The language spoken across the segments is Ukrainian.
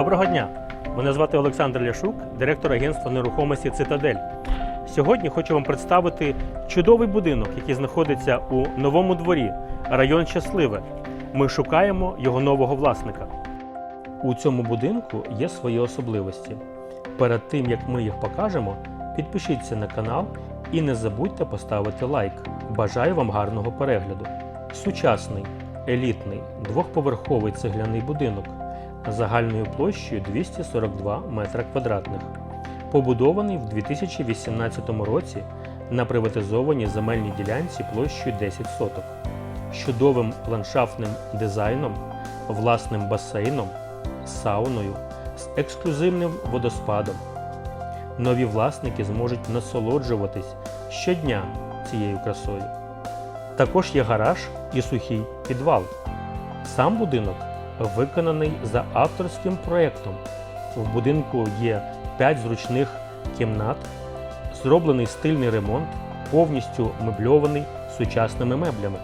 Доброго дня! Мене звати Олександр Ляшук, директор агентства нерухомості «Цитадель». Сьогодні хочу вам представити чудовий будинок, який знаходиться у Новому Дворі, район Щасливе. Ми шукаємо його нового власника. У цьому будинку є свої особливості. Перед тим, як ми їх покажемо, підпишіться на канал і не забудьте поставити лайк. Бажаю вам гарного перегляду. Сучасний, елітний, двохповерховий цегляний будинок загальною площею 242 метра квадратних. Побудований в 2018 році на приватизованій земельній ділянці площею 10 соток. З чудовим ландшафтним дизайном, власним басейном, сауною, з ексклюзивним водоспадом. Нові власники зможуть насолоджуватись щодня цією красою. Також є гараж і сухий підвал. Сам будинок виконаний за авторським проєктом. В будинку є 5 зручних кімнат, зроблений стильний ремонт, повністю мебльований сучасними меблями.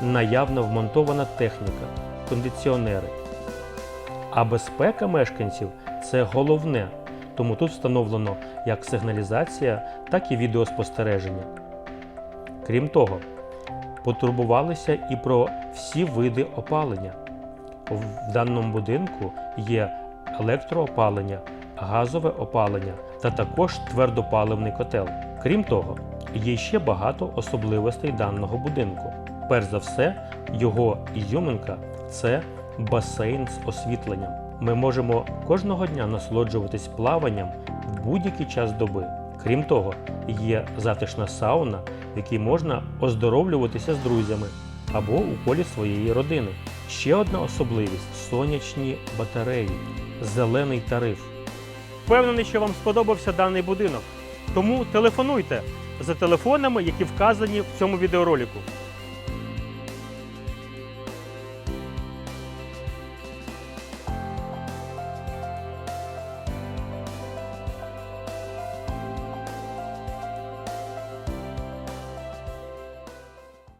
Наявна вмонтована техніка, кондиціонери. А безпека мешканців – це головне, тому тут встановлено як сигналізація, так і відеоспостереження. Крім того, потурбувалися і про всі види опалення. В даному будинку є електроопалення, газове опалення та також твердопаливний котел. Крім того, є ще багато особливостей даного будинку. Перш за все, його ізюминка – це басейн з освітленням. Ми можемо кожного дня насолоджуватись плаванням в будь-який час доби. Крім того, є затишна сауна, в якій можна оздоровлюватися з друзями або у колі своєї родини. Ще одна особливість – сонячні батареї, зелений тариф. Впевнений, що вам сподобався даний будинок. Тому телефонуйте за телефонами, які вказані в цьому відеоролику.